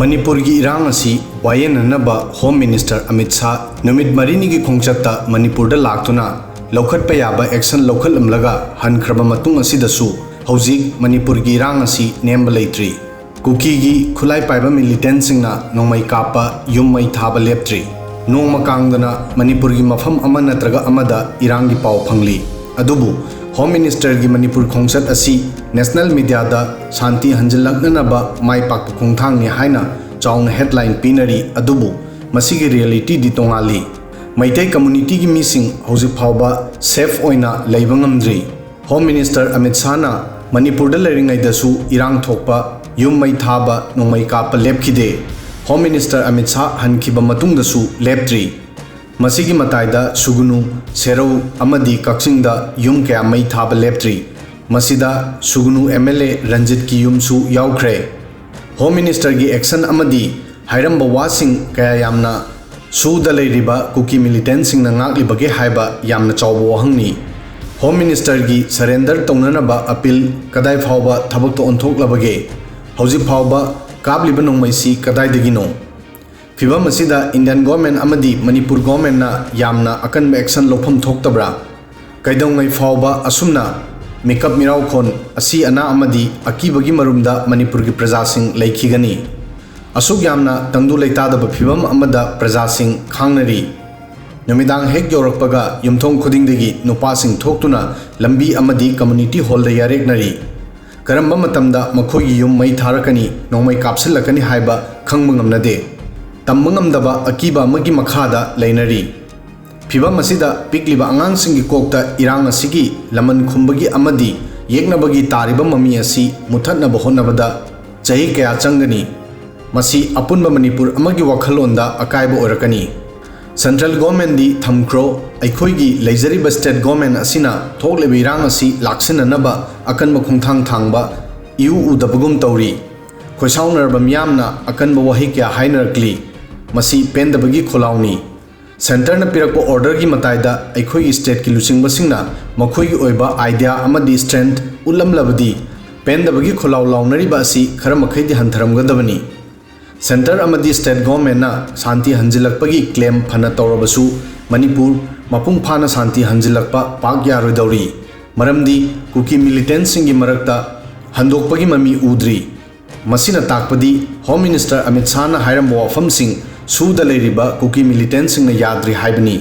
मणिपुर की इरांग असी वायेननबा home minister Amit Shah नुमित मरीनी की खोंगचत्ता मणिपुर लाक्तुना लौखटपा याबा एक्शन लौखटलमलगा हनख्रबा मतुंग असिदसु हौजिक मणिपुर की इरांग असी नेमबा लेत्रि कुकी की खुलाई पाइबा मिलिटेंट सिंगना नोंमै कापा युम मै थाबा लेप्त्रि नोंमा कांगदना मणिपुर की मफम अमा नत्रगा अमदा इरांग की पाव फंगली अदुबु होम मिनिस्टर की मणिपुर खोंगचत असी नेशनल मीडिया दा शांति हंजलकनबा माई पाक खोंगथांगनि हाइना चाउना हेडलाइन पीनरी अदुबु मसिगी रियलिटी दी तोंगाली मैतै कम्युनिटी की मीसिंग हौजिक फावबा सेफ ओइना लैबा ngamdri होम मिनिस्टर अमित शाहना मणिपुर लेरिङैदसु इरांग थोकपा युम मै थाबा नोंमै कापा लेपखिदे होम मिनिस्टर अमित शाह हनखिबा मतुंगदसु लेप्त्रि मसिगी मताइदा सुगुनु सेरौ अमदी कक्सिंगदा युम कया मै थाबा लेप्त्रि मसिदा सुगुनु एमएलए रंजित की युमसु याउख्रे होम मिनिस्टर की एक्शन अमदी हाइरंबा वासिंग कया यामना सुदा लेरिबा कुकी मिलिटेंट सिंग नांगाक्लिबगे हाइबा यामना चावबो वहंगनी होम मिनिस्टर की सरेंडर तौननबा अपील कदाई फावबा थबकतो ओंथोक्लबगे हौजिक फावबा काबलिबा नोंमैसी कदाइदगिनो फिबम असिदा इंडियन गवर्नमेंट अमदी मणिपुर गवर्नमेंट ना यामना अकनबा एक्शन लौफम थोक्तब्रा कैदौंगै फावबा असुमना मेकअप मिराव खोन असी अना अमदी अकीबगी मरुमदा मणिपुर की प्रजासिंग लैखिगनी असुक यामना तंगदु लैतादबा फिबम अमदा प्रजासिंग खांगनरी नुमिदांग हेक यौरकपगा युमथोंग खुदिंगदगी नुपासिंग थोक्तुना लंबी अमदी कम्युनिटी हॉल दा यारेकनरी करंबा मतमदा मखोगी युम मै थारकनी नोंमै कापसिलकनी हाइबा खंगबा ngamnade तमंगमदबा अकीबा मगी मखादा लैनरी फिबम असिदा पिकलिबा आंगांसिंगी कोकता इरांग असिगी लमन खुंबगी अमदी येकनबगी तारिबा ममी असि मुथतनबा होनबदा चही कया चंगनी मसी अपुनबा मणिपुर अमगी वखलोंदा अकायबा ओरकनी सेंट्रल गवर्नमेंट दी थमक्रो अखोइगी लेजरिबा स्टेट गवर्नमेंट असिना थोकलेबा इरांग असी लाक्सिननबा अकनबा खुंथांग थांगबा इउ उदबगुम तौरी खोइसाउनरबा मियामना अकनबा वही क्या हाइनरक्ली मसी पेंदबगी खोलाउनी सेंटर न पिरकपा ऑर्डर की मताइदा अखोइगी स्टेट की लुचिंगबसिंगना मखोइगी ओइबा आइडिया अमदी स्ट्रेंथ उल्लमलबदी पेंदबगी खोलाउ लाउनरिबा असि खर मखैदि हंथरमगदबनी सेंटर अमदी स्टेट गवर्नमेंट ना शांति हंजिलकपगी क्लेम फना तौरबसु मणिपुर मपुंग फाना शांति हंजिलकपा पाक यारोइदौरी मरमदी कुकी मिलिटेंट सिंगी मरकता हंदोकपगी ममी उद्री मसीना ताकपदी होम मिनिस्टर अमित शाह हाइरंबा वाफमसिंग सूदा लेरिबा कुकी मिलिटेंट सिंग याद्री हाइबनी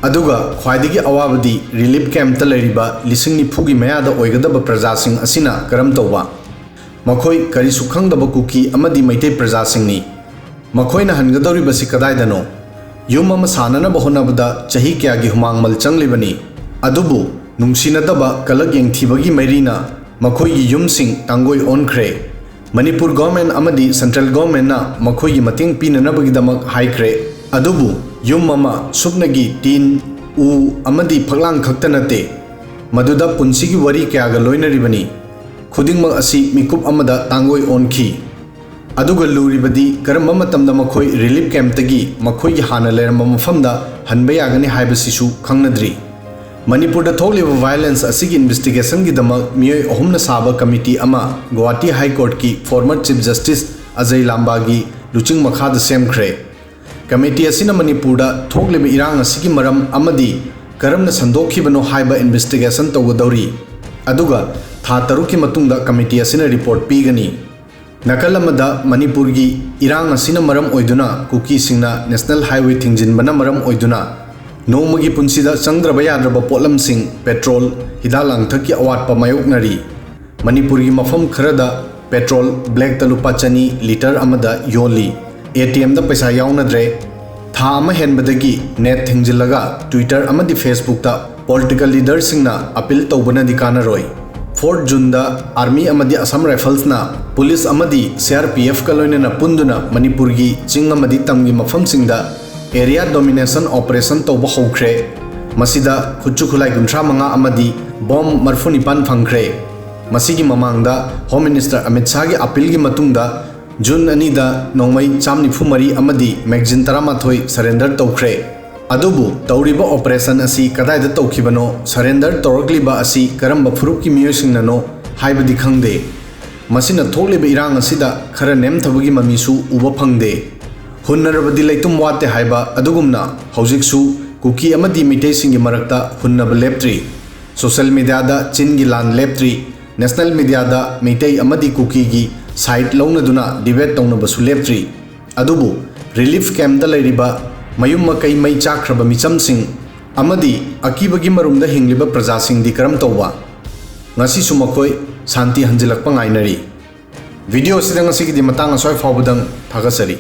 अदुगा ख्वाइदगी अवाबदी रिलीफ कैंप लेरिबा लिसिंग निफुगी मयादा ओइगदबा प्रजासिंग असिना करम तौबा मखोई करिसु खंगदबा कुकी अमदी मैतै प्रजासिंगनी मखोइना हनगदौरिबसि कदाइदनो युम अमा साननबा होनबदा चही क्यागी हुमांगमल चंगलिबनी अदुबु नुंगसिनदबा कलक यंगथिबगी मैरीना मखोइगी युमसिंग तांगोई ओनख्रे मणिपुर गवर्नमेंट अमदी सेंट्रल गवर्नमेंट ना मखोइगी मतेंग पीननबगीदमक हाइख्रे अदुबु युम अमा सुपनगी टीन उ अमदी फगलांग खक्ता नते मदुदा पुंसिगी वरी क्यागा लोइनरिबनी खुदिंगमक असी मिकुप अमदा तांगोई ओनखी अदुगा लुरिबदी करम मतमदा मखोइ रिलीफ कैंपतगी मखोइगी हाना लेरम मफमदा हनबा यागनी हाइबसिसु खंगनद्री मणिपुर थोकलिबा वायलेंस असिगी इन्वेस्टिगेशन की दमक मियोय अहुमना साबा कमिटी अमा गुवाहाटी हाई कोर्ट की फॉर्मर चीफ जस्टिस अजय लांबागी लुचिंग मखादा सेमख्रे कमिटी असिना मणिपुर थोकलिबा इरांग असिगी मरम अमदी करमना संदोखिबनो हाइबा इन्वेस्टिगेशन तौगदौरी अदुगा था तरुक की मतुंगदा कमिटी असिना रिपोर्ट पीगनी नकल अमदा मणिपुर की इरांग असिना मरम ओइदुना कुकी सिंगना नेशनल हाईवे थिंजिनबना मरम ओइदुना नोमगी पुंसीदा चंद्रबा याद्रबा पोटलमसिंग पेट्रोल हिदा लांगथक की अवाटपा मायोकनरी मणिपुर की मफम खरदा पेट्रोल ब्लैक तलुपा चनी लीटर अमदा योली एटीएम दा पैसा याउनद्रे था अमा हेनबदगी नेट थिंजिलगा ट्विटर अमदी फेसबुक ता पॉलिटिकल लीडर सिंगना अपील तौबनदी कानरोय 4 जून दा आर्मी अमदी असम राइफल्स ना पुलिस अमदी सीआरपीएफ का लोइनना पुंदुना मणिपुर की चिंग अमदी तमगी मफम सिंगदा एरिया डोमिनेशन ऑपरेशन तौबा हौख्रे मसिदा खुच्चु खुलाई 35 अमदी bomb 45 फंख्रे मसिगी ममांगदा home minister Amit Shah की अपील की मतुंगदा जून 2 दा नोंमै 194 अमदी मैगजीन 13 सरेंडर तौख्रे अदुबु तौरिबा ऑपरेशन असी कदाइदा तौखिबनो सरेंडर तौरकलिबा असी करंबा फुरुप की मियोसिंगननो हाइबदी खंगदे मसिना थोक्लिबा इरांग असिदा खरा नेमथबगी ममीसु उबा फंगदे हुन्नरबदि लैतुम वाते हाइबा अदुगुमना हौजिकसु कुकी अमदि मिटेसिंगी मरक्ता हुन्नब लेप्ट्री सोशल मीडियादा चिनगी लान लेप्ट्री नेशनल मीडियादा मिटे अमदि कुकीगी साइट लौनदुना डिबेट तौनबसु लेप्ट्री अदुबु रिलीफ कैम्पदा लैरिबा मयुम मकई मई चाख्रबा मिचमसिंग अमदि अकीबगी मरुमदा हिंगलिबा प्रजासिंगदि करम तौबा ngasisu makoi santi hanjilakpa ngainari video sidang asigi di matang asoi fawbudang thagasari